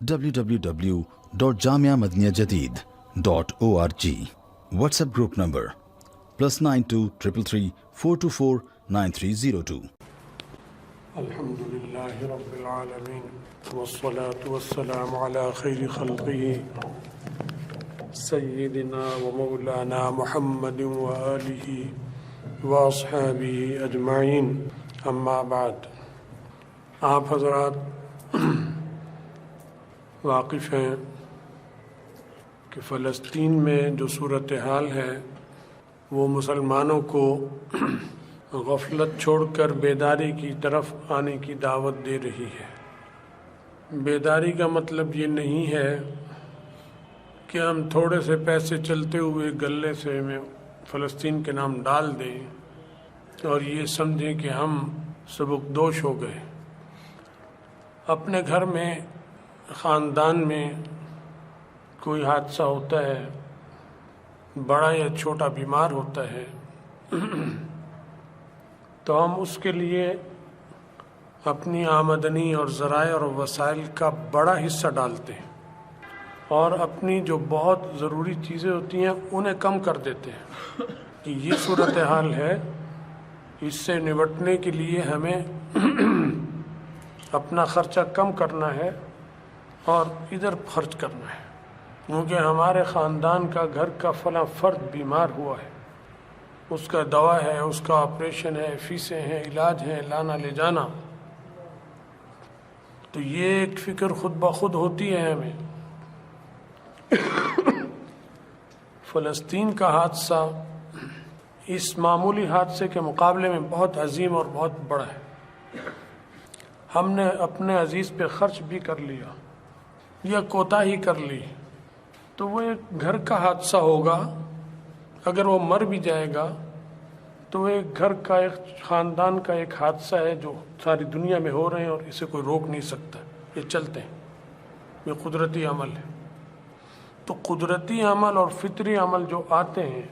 www.jamiamadiniyajadid.org. WhatsApp group number +92 333 424 9302. الحمد لله رب العالمين والصلاة والسلام على خير خلقه سيدنا ومولانا محمد وآله وأصحابه أجمعين. اما بعد، آپ حضرات واقف ہیں کہ فلسطین میں جو صورتحال ہے وہ مسلمانوں کو غفلت چھوڑ کر بیداری کی طرف آنے کی دعوت دے رہی ہے۔ بیداری کا مطلب یہ نہیں ہے کہ ہم تھوڑے سے پیسے چلتے ہوئے گلے سے میں فلسطین کے نام ڈال دیں اور یہ سمجھیں کہ ہم سبکدوش ہو گئے۔ اپنے گھر میں، خاندان میں کوئی حادثہ ہوتا ہے، بڑا یا چھوٹا بیمار ہوتا ہے، تو ہم اس کے لیے اپنی آمدنی اور ذرائع اور وسائل کا بڑا حصہ ڈالتے ہیں اور اپنی جو بہت ضروری چیزیں ہوتی ہیں انہیں کم کر دیتے ہیں۔ کہ یہ صورتحال ہے، اس سے نمٹنے کے لیے ہمیں اپنا خرچہ کم کرنا ہے اور ادھر خرچ کرنا ہے، کیونکہ ہمارے خاندان کا، گھر کا فلاں فرد بیمار ہوا ہے، اس کا دوا ہے، اس کا آپریشن ہے، فیسیں ہیں، علاج ہے، لانا لے جانا۔ تو یہ ایک فکر خود بخود ہوتی ہے ہمیں۔ فلسطین کا حادثہ اس معمولی حادثے کے مقابلے میں بہت عظیم اور بہت بڑا ہے۔ ہم نے اپنے عزیز پہ خرچ بھی کر لیا یا کوتاہی کر لی تو وہ ایک گھر کا حادثہ ہوگا۔ اگر وہ مر بھی جائے گا تو وہ ایک گھر کا، ایک خاندان کا ایک حادثہ ہے جو ساری دنیا میں ہو رہے ہیں اور اسے کوئی روک نہیں سکتا، یہ چلتے ہیں، یہ قدرتی عمل ہے۔ تو قدرتی عمل اور فطری عمل جو آتے ہیں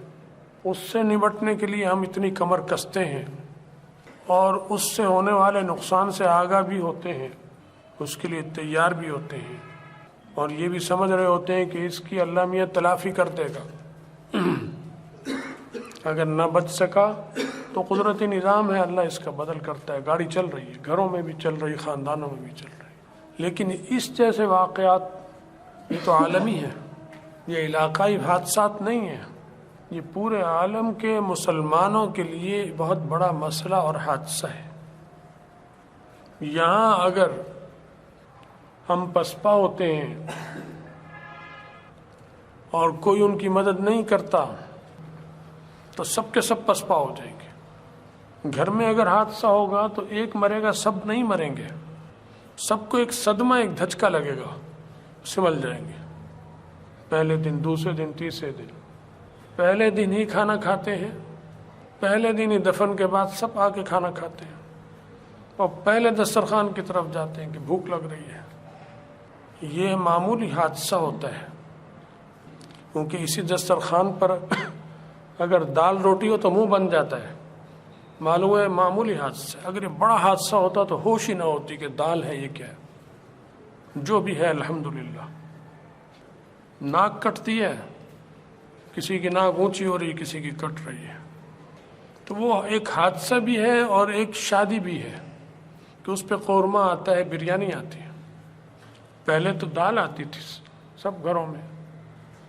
اس سے نمٹنے کے لیے ہم اتنی کمر کستے ہیں اور اس سے ہونے والے نقصان سے آگاہ بھی ہوتے ہیں، اس کے لیے تیار بھی ہوتے ہیں اور یہ بھی سمجھ رہے ہوتے ہیں کہ اس کی اللہ میاں تلافی کر دے گا۔ اگر نہ بچ سکا تو قدرتی نظام ہے، اللہ اس کا بدل کرتا ہے۔ گاڑی چل رہی ہے، گھروں میں بھی چل رہی، خاندانوں میں بھی چل رہی، لیکن اس جیسے واقعات یہ تو عالمی ہے، یہ علاقائی حادثات نہیں ہیں، یہ پورے عالم کے مسلمانوں کے لیے بہت بڑا مسئلہ اور حادثہ ہے۔ یہاں اگر ہم پسپا ہوتے ہیں اور کوئی ان کی مدد نہیں کرتا تو سب کے سب پسپا ہو جائیں گے۔ گھر میں اگر حادثہ ہوگا تو ایک مرے گا، سب نہیں مریں گے، سب کو ایک صدمہ، ایک دھچکا لگے گا، سمجھ جائیں گے۔ پہلے دن، دوسرے دن، تیسرے دن، پہلے دن ہی کھانا کھاتے ہیں، پہلے دن ہی دفن کے بعد سب آ کے کھانا کھاتے ہیں اور پہلے دسترخوان کی طرف جاتے ہیں کہ بھوک لگ رہی ہے۔ یہ معمولی حادثہ ہوتا ہے، کیونکہ اسی دسترخوان پر اگر دال روٹی ہو تو منہ بن جاتا ہے، معلوم ہے معمولی حادثہ۔ اگر یہ بڑا حادثہ ہوتا تو ہوش ہی نہ ہوتی کہ دال ہے، یہ کیا ہے۔ جو بھی ہے الحمدللہ۔ ناک کٹتی ہے، کسی کی ناک اونچی ہو رہی، کسی کی کٹ رہی ہے، تو وہ ایک حادثہ بھی ہے اور ایک شادی بھی ہے کہ اس پہ قورمہ آتا ہے، بریانی آتی ہے۔ پہلے تو دال آتی تھی سب گھروں میں،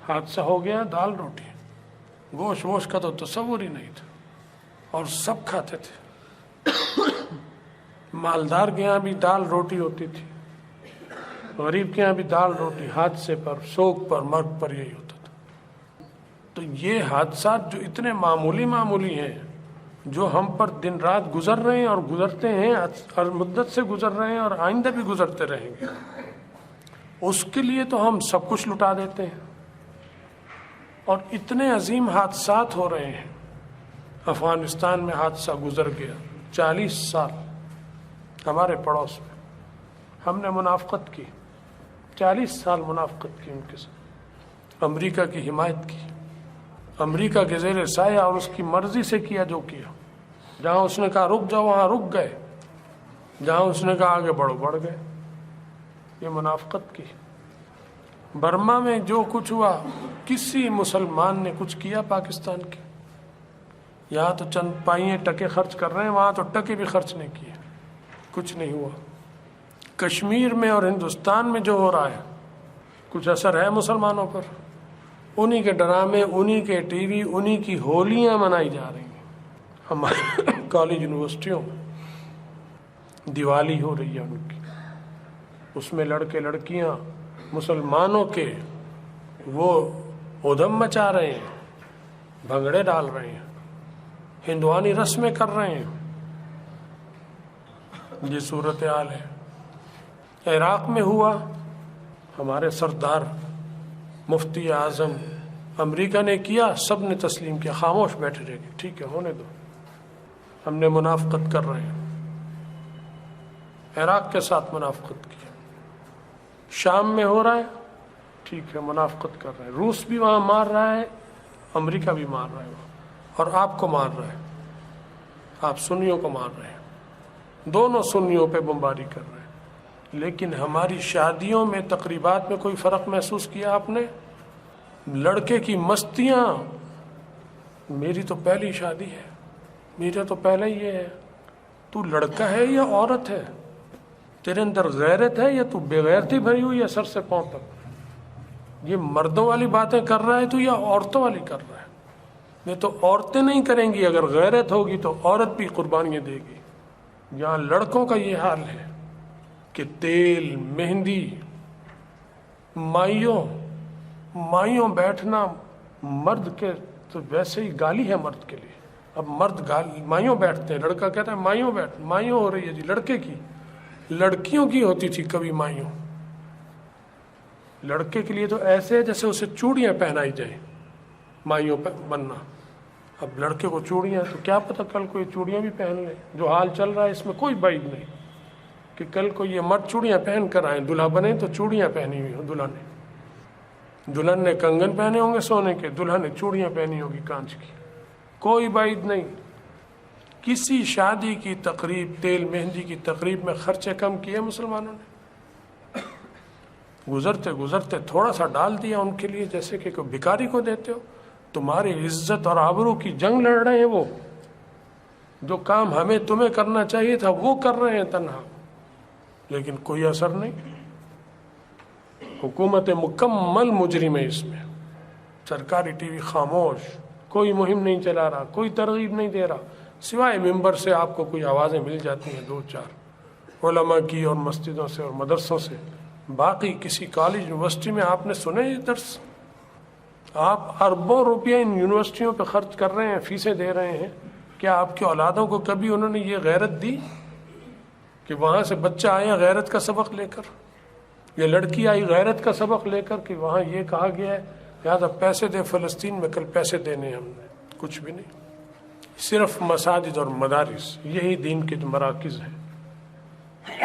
حادثہ ہو گیا دال روٹی، گوشت ووشت کا تو تصور ہی نہیں تھا اور سب کھاتے تھے۔ مالدار کے یہاں بھی دال روٹی ہوتی تھی، غریب کے یہاں بھی دال روٹی، حادثے پر، سوگ پر، مرگ پر یہی ہوتا تھا۔ تو یہ حادثات جو اتنے معمولی ہیں، جو ہم پر دن رات گزر رہے ہیں اور گزرتے ہیں اور مدت سے گزر رہے ہیں اور آئندہ بھی گزرتے رہیں گے، اس کے لیے تو ہم سب کچھ لٹا دیتے ہیں۔ اور اتنے عظیم حادثات ہو رہے ہیں۔ افغانستان میں حادثہ گزر گیا، 40 سال ہمارے پڑوس میں ہم نے منافقت کی، 40 سال منافقت کی ان کے ساتھ، امریکہ کی حمایت کی، امریکہ کے زیر سایہ اور اس کی مرضی سے کیا جو کیا۔ جہاں اس نے کہا رک جاؤ وہاں رک گئے، جہاں اس نے کہا آگے بڑھو بڑھ گئے۔ یہ منافقت کی، برما میں جو کچھ ہوا کسی مسلمان نے کچھ کیا پاکستان کے؟ یہاں تو چند پائیں ٹکے خرچ کر رہے ہیں، وہاں تو ٹکے بھی خرچ نہیں کیے، کچھ نہیں ہوا۔ کشمیر میں اور ہندوستان میں جو ہو رہا ہے کچھ اثر ہے مسلمانوں پر؟ انہی کے ڈرامے، انہی کے ٹی وی، انہی کی ہولیاں منائی جا رہی ہیں۔ ہمارے کالج یونیورسٹیوں میں دیوالی ہو رہی ہے ان کی، اس میں لڑکے لڑکیاں مسلمانوں کے وہ ادھم مچا رہے ہیں، بھنگڑے ڈال رہے ہیں، ہندوانی رسمیں کر رہے ہیں۔ یہ صورتحال ہے۔ عراق میں ہوا، ہمارے سردار مفتی اعظم امریکہ نے کیا، سب نے تسلیم کیا، خاموش بیٹھے رہے گئے، ٹھیک ہے ہونے دو، ہم نے منافقت کر رہے ہیں۔ عراق کے ساتھ منافقت کی، شام میں ہو رہا ہے، ٹھیک ہے منافقت کر رہے ہیں، روس بھی وہاں مار رہا ہے، امریکہ بھی مار رہا ہے اور آپ کو مار رہا ہے، آپ سنیوں کو مار رہے ہیں، دونوں سنیوں پہ بمباری کر رہے ہیں۔ لیکن ہماری شادیوں میں تقریبات میں کوئی فرق محسوس کیا آپ نے؟ لڑکے کی مستیاں، میری تو پہلی شادی ہے، میرا تو پہلے یہ ہے، تو لڑکا ہے یا عورت ہے؟ تیرے اندر غیرت ہے یا تو بغیرتی بھری ہوئی ہے سر سے پاؤں تک؟ یہ مردوں والی باتیں کر رہا ہے تو یا عورتوں والی کر رہا ہے؟ یہ تو عورتیں نہیں کریں گی، اگر غیرت ہوگی تو عورت بھی قربانیاں دے گی۔ یہاں لڑکوں کا یہ حال ہے کہ تیل، مہندی، مائیوں بیٹھنا مرد کے تو ویسے ہی گالی ہے مرد کے لیے۔ اب مرد مائیوں بیٹھتے ہیں، لڑکا کہتا ہے مائیوں ہو رہی ہے جی، لڑکے کی، لڑکیوں کی ہوتی تھی کبھی مائیوں۔ لڑکے کے لیے تو ایسے ہے جیسے اسے چوڑیاں پہنائی جائیں، مائیوں پہ بننا۔ اب لڑکے کو چوڑیاں، تو کیا پتہ کل کو یہ چوڑیاں بھی پہن لے۔ جو حال چل رہا ہے اس میں کوئی بعید نہیں کہ کل کو یہ مرد چوڑیاں پہن کر آئیں، دلہا بنے تو چوڑیاں پہنی ہوئی ہوں دلہن نے کنگن پہنے ہوں گے سونے کے، دلہن نے چوڑیاں پہنی ہوگی کانچ کی، کوئی بعید نہیں۔ کسی شادی کی تقریب، تیل مہندی کی تقریب میں خرچے کم کیے مسلمانوں نے؟ گزرتے تھوڑا سا ڈال دیا ان کے لیے، جیسے کہ کوئی بھکاری کو دیتے ہو۔ تمہاری عزت اور آبرو کی جنگ لڑ رہے ہیں وہ، جو کام ہمیں تمہیں کرنا چاہیے تھا وہ کر رہے ہیں تنہا، لیکن کوئی اثر نہیں۔ حکومت مکمل مجرم ہے اس میں، سرکاری ٹی وی خاموش، کوئی مہم نہیں چلا رہا، کوئی ترغیب نہیں دے رہا، سوائے ممبر سے آپ کو کوئی آوازیں مل جاتی ہیں، 2-4 علماء کی اور مسجدوں سے اور مدرسوں سے، باقی کسی کالج یونیورسٹی میں آپ نے سنے یہ درس؟ آپ اربوں روپیہ ان یونیورسٹیوں پہ خرچ کر رہے ہیں، فیسیں دے رہے ہیں، کیا آپ کی اولادوں کو کبھی انہوں نے یہ غیرت دی کہ وہاں سے بچہ آیا غیرت کا سبق لے کر، یہ لڑکی آئی غیرت کا سبق لے کر کہ وہاں یہ کہا گیا ہے لہٰذا پیسے دے فلسطین میں، کل پیسے دینے ہم نے؟ کچھ بھی نہیں، صرف مساجد اور مدارس، یہی دین کے مراکز ہیں،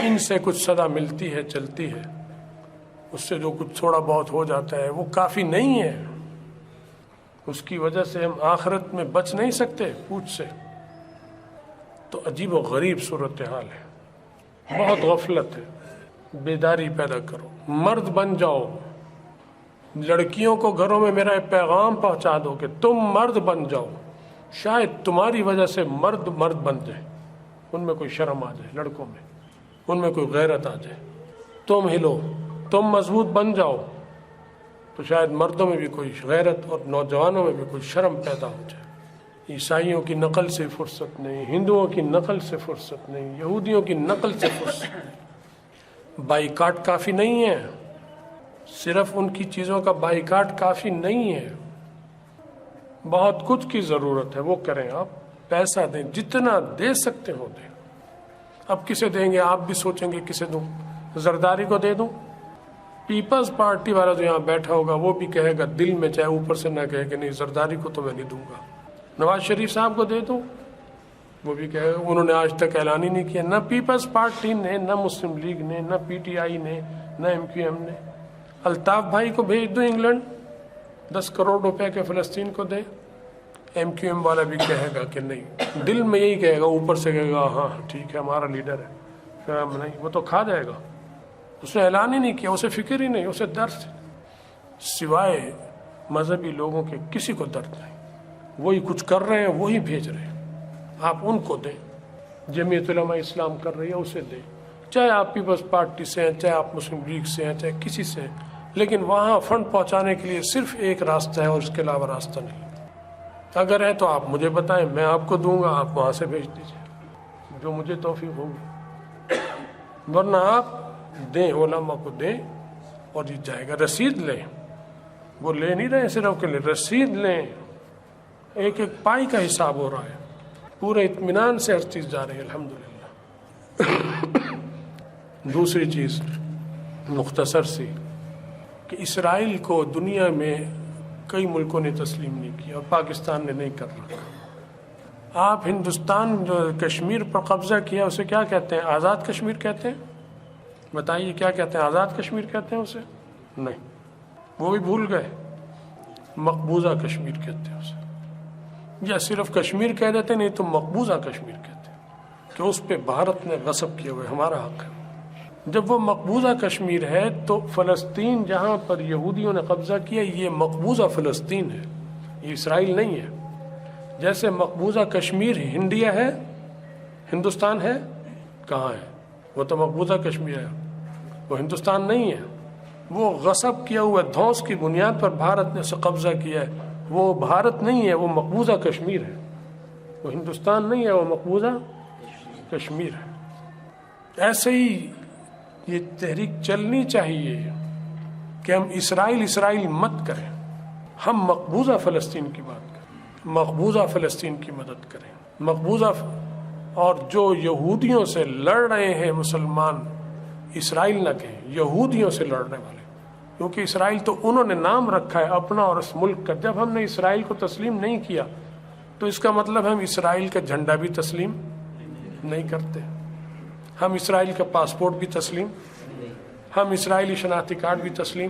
ان سے کچھ صدا ملتی ہے، چلتی ہے، اس سے جو کچھ تھوڑا بہت ہو جاتا ہے وہ کافی نہیں ہے، اس کی وجہ سے ہم آخرت میں بچ نہیں سکتے پوچھ سے۔ تو عجیب و غریب صورتحال ہے، بہت غفلت ہے، بیداری پیدا کرو، مرد بن جاؤ۔ لڑکیوں کو گھروں میں میرا پیغام پہنچا دو کہ تم مرد بن جاؤ، شاید تمہاری وجہ سے مرد بن جائے، ان میں کوئی شرم آ جائے، لڑکوں میں ان میں کوئی غیرت آ جائے، تم ہلو، تم مضبوط بن جاؤ، تو شاید مردوں میں بھی کوئی غیرت اور نوجوانوں میں بھی کوئی شرم پیدا ہو جائے۔ عیسائیوں کی نقل سے فرصت نہیں، ہندوؤں کی نقل سے فرصت نہیں، یہودیوں کی نقل سے فرصت نہیں۔ بائیکاٹ کافی نہیں ہے، صرف ان کی چیزوں کا بائیکاٹ کافی نہیں ہے، بہت کچھ کی ضرورت ہے، وہ کریں۔ آپ پیسہ دیں، جتنا دے سکتے ہو دیں۔ اب کسے دیں گے؟ آپ بھی سوچیں گے کسے دوں، زرداری کو دے دوں؟ پیپلز پارٹی والا جو یہاں بیٹھا ہوگا وہ بھی کہے گا دل میں، چاہے اوپر سے نہ کہے کہ نہیں زرداری کو تو میں نہیں دوں گا۔ نواز شریف صاحب کو دے دوں، وہ بھی کہے گا انہوں نے آج تک اعلان ہی نہیں کیا، نہ پیپلز پارٹی نے، نہ مسلم لیگ نے، نہ پی ٹی آئی نے، نہ MQM نے۔ الطاف بھائی کو بھیج دوں انگلینڈ، 10 کروڑ روپے کے فلسطین کو دے، MQM والا بھی کہے گا کہ نہیں، دل میں یہی کہے گا، اوپر سے کہے گا ہاں ٹھیک ہے ہمارا لیڈر ہے، پھر ہم نہیں، وہ تو کھا جائے گا، اس نے اعلان ہی نہیں کیا، اسے فکر ہی نہیں، اسے درس۔ سوائے مذہبی لوگوں کے کسی کو درد نہیں. وہی کچھ کر رہے ہیں, وہی بھیج رہے ہیں. آپ ان کو دیں. جمعیت علماء اسلام کر رہی ہے, اسے دیں. چاہے آپ پیپلز پارٹی سے ہیں, چاہے آپ مسلم لیگ سے ہیں, چاہے کسی سے ہیں, لیکن وہاں فنڈ پہنچانے کے لیے صرف ایک راستہ ہے اور اس کے علاوہ راستہ نہیں. اگر ہے تو آپ مجھے بتائیں, میں آپ کو دوں گا, آپ وہاں سے بھیج دیجیے جو مجھے توفیق ہوگی. ورنہ آپ دیں, علماء کو دیں اور یہ جائے گا. رسید لیں, وہ لے نہیں رہے صرف کے لیے, رسید لیں. ایک ایک پائی کا حساب ہو رہا ہے, پورے اطمینان سے ہر چیز جا رہی ہے الحمدللہ. دوسری چیز مختصر سی کہ اسرائیل کو دنیا میں کئی ملکوں نے تسلیم نہیں کیا اور پاکستان نے نہیں کر رکھا. آپ ہندوستان جو کشمیر پر قبضہ کیا اسے کیا کہتے ہیں؟ آزاد کشمیر کہتے ہیں؟ بتائیے کیا کہتے ہیں؟ آزاد کشمیر کہتے ہیں اسے؟ نہیں, وہ بھی بھول گئے. مقبوضہ کشمیر کہتے ہیں اسے, یا صرف کشمیر کہہ دیتے, نہیں تو مقبوضہ کشمیر کہتے ہیں کہ اس پہ بھارت نے غصب کیا ہوئے, ہمارا حق ہے. جب وہ مقبوضہ کشمیر ہے تو فلسطین جہاں پر یہودیوں نے قبضہ کیا یہ مقبوضہ فلسطین ہے, یہ اسرائیل نہیں ہے. جیسے مقبوضہ کشمیر انڈیا ہے, ہندوستان ہے, کہاں ہے؟ وہ تو مقبوضہ کشمیر ہے, وہ ہندوستان نہیں ہے. وہ غصب کیا ہوا دھوس کی بنیاد پر بھارت نے اسے قبضہ کیا ہے, وہ بھارت نہیں ہے, وہ مقبوضہ کشمیر ہے. وہ ہندوستان نہیں ہے, وہ مقبوضہ کشمیر ہے. ایسے ہی یہ تحریک چلنی چاہیے کہ ہم اسرائیل مت کریں, ہم مقبوضہ فلسطین کی بات کریں, مقبوضہ فلسطین کی مدد کریں. مقبوضہ اور جو یہودیوں سے لڑ رہے ہیں مسلمان, اسرائیل نہ کہیں, یہودیوں سے لڑنے والے, کیونکہ اسرائیل تو انہوں نے نام رکھا ہے اپنا اور اس ملک کا. جب ہم نے اسرائیل کو تسلیم نہیں کیا تو اس کا مطلب ہم اسرائیل کا جھنڈا بھی تسلیم نہیں کرتے, ہم اسرائیل کا پاسپورٹ بھی تسلیم, ہم اسرائیلی شناختی کارڈ بھی تسلیم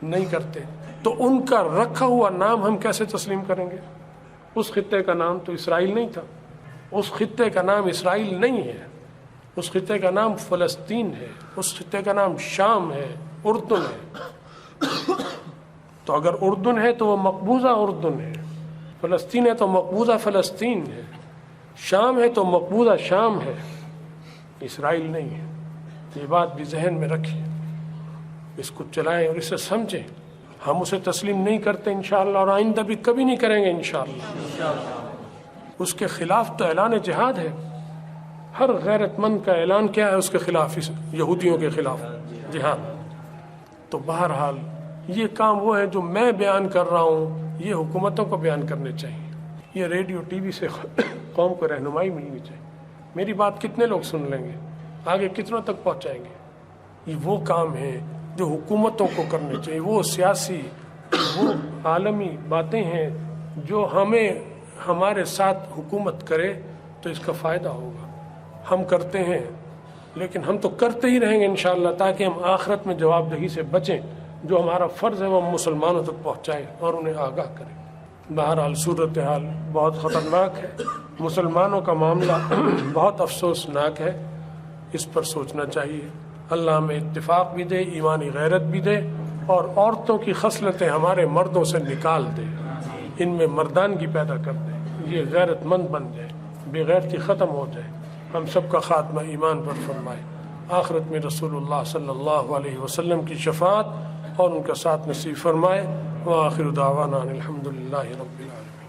نہیں کرتے. تو ان کا رکھا ہوا نام ہم کیسے تسلیم کریں گے؟ اس خطے کا نام تو اسرائیل نہیں تھا, اس خطے کا نام اسرائیل نہیں ہے, اس خطے کا نام فلسطین ہے, اس خطے کا نام شام ہے, اردن ہے. تو اگر اردن ہے تو وہ مقبوضہ اردن ہے, فلسطین ہے تو مقبوضہ فلسطین ہے, شام ہے تو مقبوضہ شام ہے, اسرائیل نہیں ہے. یہ بات بھی ذہن میں رکھیں, اس کو چلائیں اور اسے سمجھیں. ہم اسے تسلیم نہیں کرتے انشاءاللہ, اور آئندہ بھی کبھی نہیں کریں گے انشاءاللہ. اس کے خلاف تو اعلان جہاد ہے. ہر غیرت مند کا اعلان کیا ہے اس کے خلاف, یہودیوں کے خلاف جہاد. تو بہرحال یہ کام وہ ہے جو میں بیان کر رہا ہوں, یہ حکومتوں کو بیان کرنے چاہیے. یہ ریڈیو ٹی وی سے قوم کو رہنمائی ملنی چاہیے. میری بات کتنے لوگ سن لیں گے, آگے کتنوں تک پہنچائیں گے؟ یہ وہ کام ہیں جو حکومتوں کو کرنے چاہیے. وہ سیاسی, وہ عالمی باتیں ہیں جو ہمیں ہمارے ساتھ حکومت کرے تو اس کا فائدہ ہوگا. ہم کرتے ہیں, لیکن ہم تو کرتے ہی رہیں گے انشاءاللہ, تاکہ ہم آخرت میں جواب دہی سے بچیں. جو ہمارا فرض ہے وہ ہم مسلمانوں تک پہنچائیں اور انہیں آگاہ کریں. بہرحال صورتحال بہت خطرناک ہے, مسلمانوں کا معاملہ بہت افسوسناک ہے, اس پر سوچنا چاہیے. اللہ ہمیں اتفاق بھی دے, ایمانی غیرت بھی دے, اور عورتوں کی خصلتیں ہمارے مردوں سے نکال دے, ان میں مردانگی پیدا کر دے, یہ غیرت مند بن جائے, بے غیرتی ختم ہو جائے. ہم سب کا خاتمہ ایمان پر فرمائے. آخرت میں رسول اللہ صلی اللہ علیہ وسلم کی شفاعت اور ان کا ساتھ نصیب فرمائے. وآخر دعوانا الحمد للہ رب العالمین.